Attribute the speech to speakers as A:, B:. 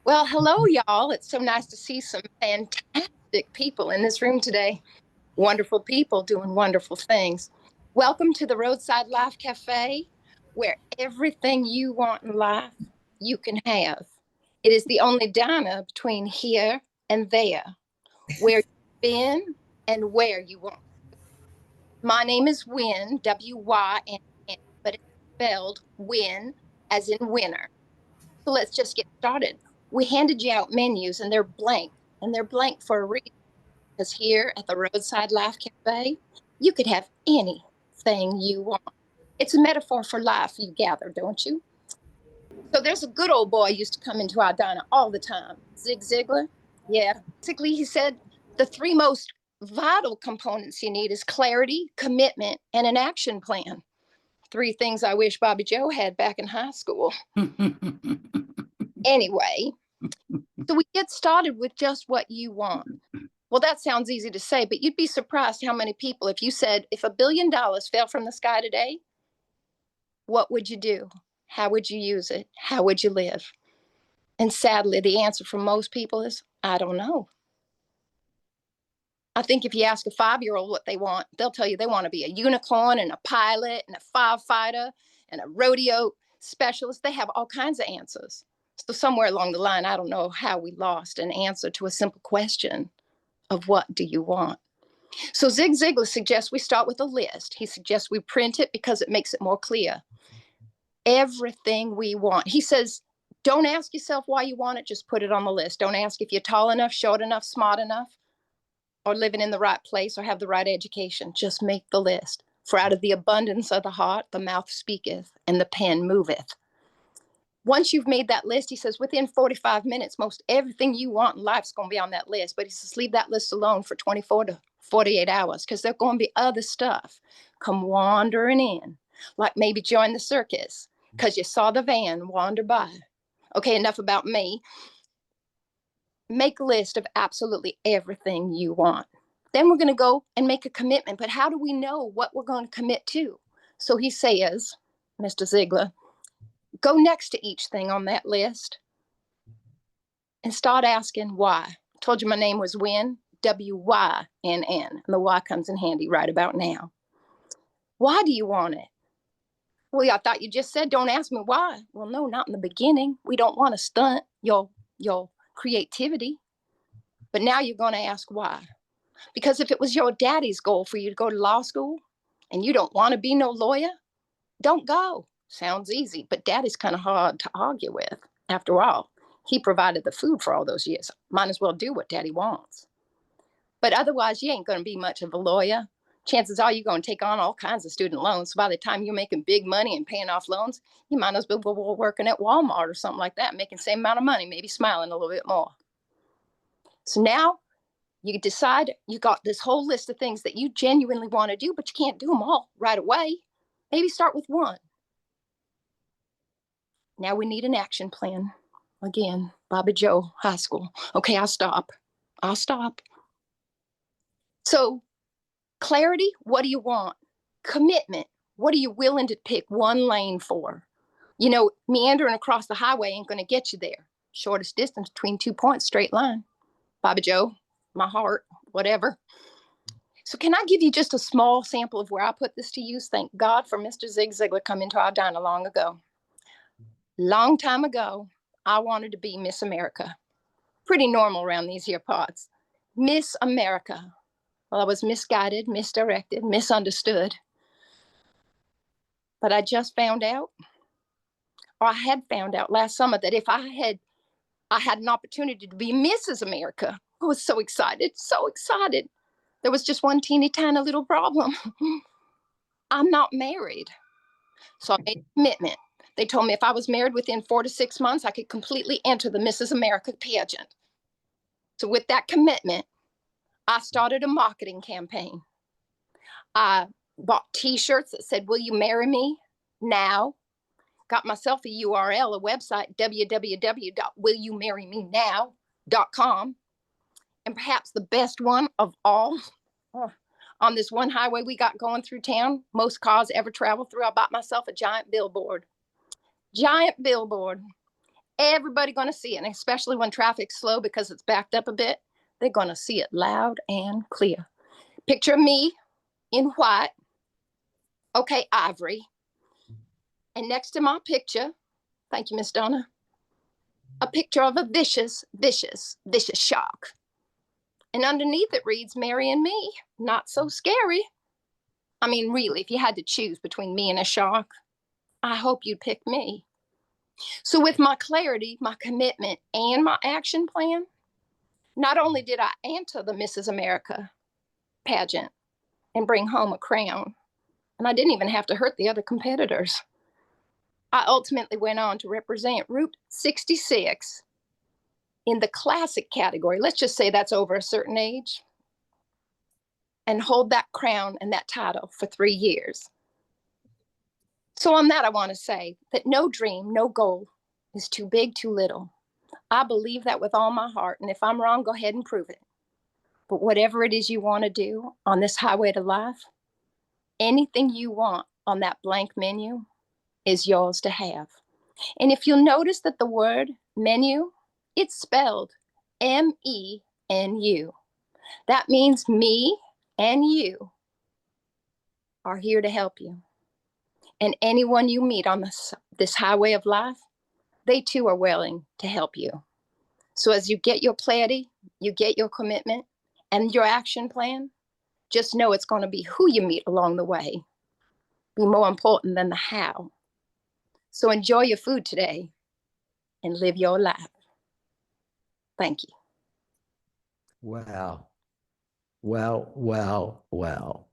A: Well, hello, y'all. It's so nice to see some fantastic people in this room today. Wonderful people doing wonderful things. Welcome to the Roadside Life Cafe, where everything you want in life you can have. It is the only diner between here and there, where you've been and where you want. My name is Wynn, Wyn, but it's spelled Win as in winner. So let's just get started. We handed you out menus and they're blank for a reason. Because here at the Roadside Life Cafe, you could have anything you want. It's a metaphor for life, you gather, don't you? So there's a good old boy used to come into our diner all the time, Zig Ziglar. Yeah, basically, he said the three most vital components you need is clarity, commitment, and an action plan. Three things I wish Bobby Joe had back in high school. Anyway, so we get started with just what you want. Well, that sounds easy to say, but you'd be surprised how many people, if you said, if $1 billion fell from the sky today, what would you do? How would you use it? How would you live? And sadly, the answer from most people is, I don't know. I think if you ask a 5-year-old what they want, they'll tell you they want to be a unicorn and a pilot and a firefighter and a rodeo specialist. They have all kinds of answers. So somewhere along the line, I don't know how we lost an answer to a simple question of what do you want? So Zig Ziglar suggests we start with a list. He suggests we print it because it makes it more clear. Everything we want. He says, don't ask yourself why you want it, just put it on the list. Don't ask if you're tall enough, short enough, smart enough, or living in the right place or have the right education. Just make the list. For out of the abundance of the heart, the mouth speaketh and the pen moveth. Once you've made that list, he says, within 45 minutes, most everything you want in life is going to be on that list. But he says, leave that list alone for 24 to 48 hours because there's going to be other stuff come wandering in, like maybe join the circus because you saw the van wander by. Okay, enough about me. Make a list of absolutely everything you want. Then we're going to go and make a commitment. But how do we know what we're going to commit to? So he says, Mr. Ziegler, go next to each thing on that list and start asking why. I told you my name was Wynn, Wynn, and the Y comes in handy right about now. Why do you want it? Well, I thought you just said don't ask me why. Well, no, not in the beginning. We don't want to stunt your creativity. But now you're going to ask why. Because if it was your daddy's goal for you to go to law school and you don't want to be no lawyer, don't go. Sounds easy, but daddy's kind of hard to argue with. After all, he provided the food for all those years. Might as well do what daddy wants. But otherwise, you ain't going to be much of a lawyer. Chances are you're going to take on all kinds of student loans. So by the time you're making big money and paying off loans, you might as well go working at Walmart or something like that, making the same amount of money, maybe smiling a little bit more. So now you decide you got this whole list of things that you genuinely want to do, but you can't do them all right away. Maybe start with one. Now we need an action plan. Again, Bobby Joe, high school. Okay, I'll stop. So clarity, what do you want? Commitment, what are you willing to pick one lane for? You know, meandering across the highway ain't going to get you there. Shortest distance between 2 points, straight line. Bobby Joe, my heart, whatever. So can I give you just a small sample of where I put this to use? Thank God for Mr. Zig Ziglar coming to our diner long ago. Long time ago, I wanted to be Miss America. Pretty normal around these here parts. Miss America. Well, I was misguided, misdirected, misunderstood. But I just found out, or I had found out last summer, that if I had an opportunity to be Mrs. America, I was so excited, so excited. There was just one teeny tiny little problem. I'm not married. So I made a commitment. They told me if I was married within 4 to 6 months, I could completely enter the Mrs. America pageant. So with that commitment, I started a marketing campaign. I bought t-shirts that said, will you marry me now? Got myself a URL, a website, www.willyoumarrymenow.com. And perhaps the best one of all, on this one highway we got going through town, most cars ever travel through, I bought myself a giant billboard. Everybody going to see it, and especially when traffic's slow because it's backed up a bit, they're going to see it loud and clear. Picture me in white, okay, ivory, and next to my picture, thank you, Miss Donna, a picture of a vicious, vicious, vicious shark. And underneath it reads, Mary and me, not so scary. I mean, really, if you had to choose between me and a shark, I hope you'd pick me. So with my clarity, my commitment, and my action plan, not only did I enter the Mrs. America pageant and bring home a crown, and I didn't even have to hurt the other competitors. I ultimately went on to represent Route 66 in the classic category. Let's just say that's over a certain age, and hold that crown and that title for 3 years. So on that, I want to say that no dream, no goal is too big, too little. I believe that with all my heart, and if I'm wrong, go ahead and prove it. But whatever it is you want to do on this highway to life, anything you want on that blank menu is yours to have. And if you'll notice that the word menu, it's spelled MENU. That means me and you are here to help you. And anyone you meet on this highway of life, they too are willing to help you. So as you get your clarity, you get your commitment and your action plan, just know it's going to be who you meet along the way be more important than the how. So enjoy your food today and live your life. Thank you.
B: Wow. Well.